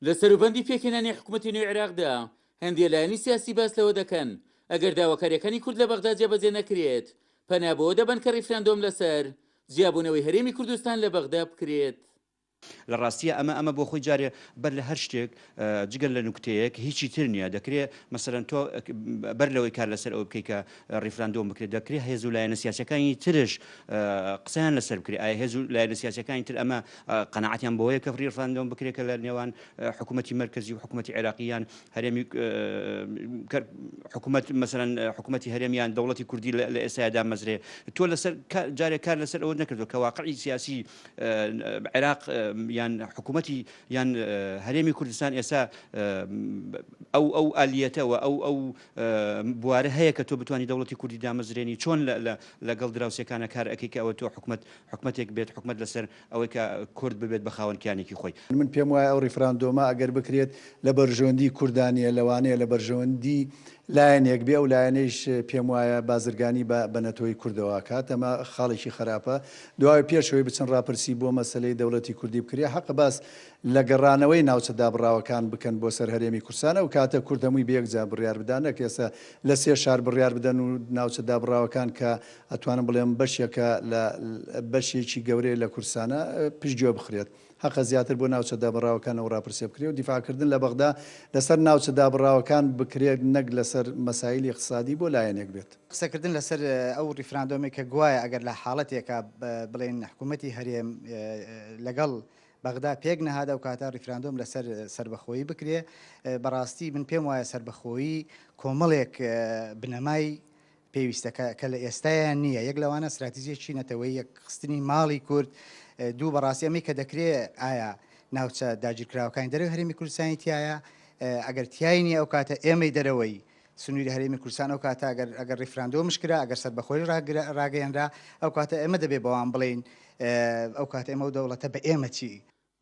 لە سەروبەندی پێکهێنانی حکوومەتی نوێی عێراقدا هەندێک لایەنی سیاسی باس لەوە دەکەن ئەگەر داواکاریەکانی کورد لە بەغدا جێبەجێ نەکرێت پەنابەوە دەبن کە ڕیفراندۆم لەسەر جیابوونەوەی هەرێمی کوردستان لە بەغدا بکرێت. لە ڕاستیە ئەمە بۆ خۆی جارێ بەر لە هەر شتێک جگەل لە نوکتەیەک هیچی تر نییە دەکرێت مەسەرەن تۆ بەر لەوەی کار لەسەر ئەو بکەی کە ڕیفراندۆم بکرێت دەکرێت هێز و لایەنە سیاسەکانی ترش قسەیان لەسەر بکرێت ئایا هێز و لایەنە سیاسەکانی تر ئەمە قەناعەتیان بۆیە کە ڕیفراندۆم بکرێت کە لە نێوان حکوومەتی مرکزی و حکوومەتی عێراقیان هەرێمی حکوومەت مەسەرەن حکوومەتی هەرێمیان دەوڵەتی کوردی لە ئێستادا مەزرێ تۆ لەسەر جارێک کار لەسەر ئەوە نەکردو کە واقعی سیاسی عێراق یان حکوومەتی یان هەرێمی کوردستان ئێستا ئەو ئالیەتەوە ئەو بوارە هەیە کە تۆ بتوانانی دەوڵەتی کوردی دامەزرێنی چۆن لەگەڵ دراوسەکانە کار ئەەکەی کە ئەوە تۆ حکوومەتێک بێت حکوومەت لەسەر ئەوەی کە کورد ببێت بە خاوەنکیانێکی خۆی. من پێم وایە ئەو ڕیفراندۆمە ئەگەر بکرێت لە بەرژەوەندی کوردانیە لەوانەیە لە بەرژەوەندی لایەنێک بێ و لایەنەیش پێم وایە بازرگانی بە نەتۆی کوردەوە کات ئەمە خاڵێکی خراپە دوای پێشەوەی بچن ڕاپرسی بۆ مەسلەی دەوڵەتی کوردی بکرێ حەق باس لە گەڕانەوەی ناوچە دابڕاوەکان بکەن بۆ سەر هەرێمی کوردستانە و کاتە کورد هەمووی بەیەکجا بڕیار بدان نەکێسە لە سێ شار بڕیار بدەن و ناوچە دابڕاوەکان کە ئەتوانم بڵێم بەشێکە لە بەشێکی گەورەی لە کوردستانە پشتگوێ بخرێت. حق زیاتر بۆ ناوچە دابڕاوەکان و ڕاپرسێ بکرێت و دیفاعکردن لە بەغدا لەسەر ناوچە دابڕاوەکان بکرێت نەک لەسەر مەسایلی اقتصادی بۆ لایەنێک بێت. قسەکردن لەسەر ئەو ریفراندۆمی کە گوایە ئەگەر لە حاڵەتێکە بڵێن حکوومەتی هەرێم لەگەڵ بەغدا پێک نەهادا و کاتە ریفراندۆم لەسەر سربەخۆیی بکرێ بەڕاستی من پێم وایە سربەخۆیی کۆمەڵێک بنەمای پێویستەکە کە لە ئێستایان نییە یەک لەوانە استراتیژیەکی نەتەوەی یەکخستنی ماڵی کورد دوو بەڕاستی ئەمی کە دەکرێت ئایا ناوچە داگیرکراوەکانی دەرەوەی هەرێمی کوردستانی تایە ئەگەر تیای نیە ئەو کاتە ئێمەی دەرەوەی سنووری هەرێمی کوردستان ئەو کاتە ئەگەر ریفراندۆمش کرا ئەگەر سەربەخۆی ڕاگەیەنرا ئەو کاتە ئێمە دەبێ بەوان بڵین ئەو کاتە ئێمە و دەوڵەتە بە ئێمە چی.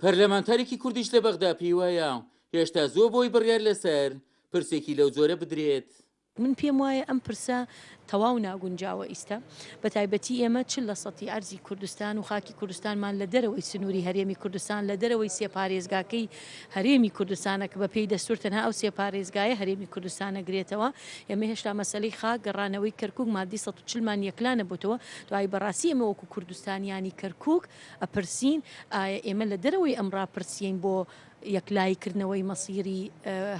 پەرلەمانتارێکی کوردیش لە بەغدا پێی وایە هێشتا زۆر بۆی بڕیار لەسەر پرسێکی لەو جۆرە بدرێت. من پێم وایە ئەم پرسە تەواو ناگونجاوە ئیستا بە تایبەتی ئێمە چ لە سەتی ئەرزی کوردستان و خاکی کوردستانمان لە دەرەوەی سنووری هەرێمی کوردستان لە دەرەوەی سێپارێزگاکەی هەرێمی کوردستانە کە بە پێی دەستور تەنها ئەو سێپارێزگایە هەرێمی کوردستانە گرێتەوە ئێمە هێشتا مەسەلەی خاک گەڕانەوەی کەرکووک مادی 140مان یەکلانە بووتەوە دوای بەڕاستی ئێمە وەکو کوردستانیانی کەرکووک ئەپرسین ئایا ئێمە لە دەرەوەی ئەم ڕاپرسیین بۆ یەکلایکردنەوەی مەسیری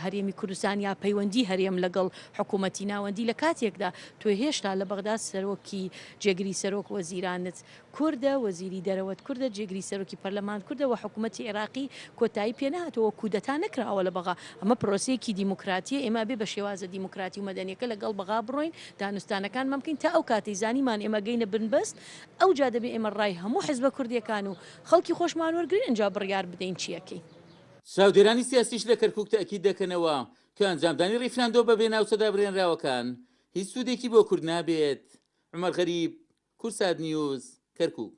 هەرێمی کوردستان یا پەیوەندی هەرێم لەگەڵ حکوومەتی ناوەندی لە کاتێکدا تۆ هێشتا لە بەغدا سەرۆکی جێگری سەرۆک وەزیرانت کوردە وەزیری دەرەوەت کوردە جێگری سەرۆکی پەرلەمان کوردەوە حکوومەتی عێراقی کۆتایی پێنهاتەوە کودەتا نەکراوە لە بەغا ئەمە پرۆسەیەکی دیموکراتیە ئێمە بێ بە شێوازە دیموکراتی و مەدەنیەکە لەگەڵ بەغا بڕۆین دانوستانەکان مەمکن تا ئەو کاتی زانیمان ئێمە گەینە بنبەست ئەو جا دەبێ ئێمە ڕای هەموو حیزبە کوردیەکان و خەڵکی خۆشمان وەرگرین ئەنجا بڕیار بدەین چیەکەی. چاودێرانی سیاسیش لە کەرکووک تاکید دەکەنەوە کە ئەنجامدانی ڕیفراندۆ بەبێ ناوچەدا برێنراوەکان هیچ سوودێکی بۆ کورد نابێت. عومەر غەریب، کورسات نیوز، کەرکووک.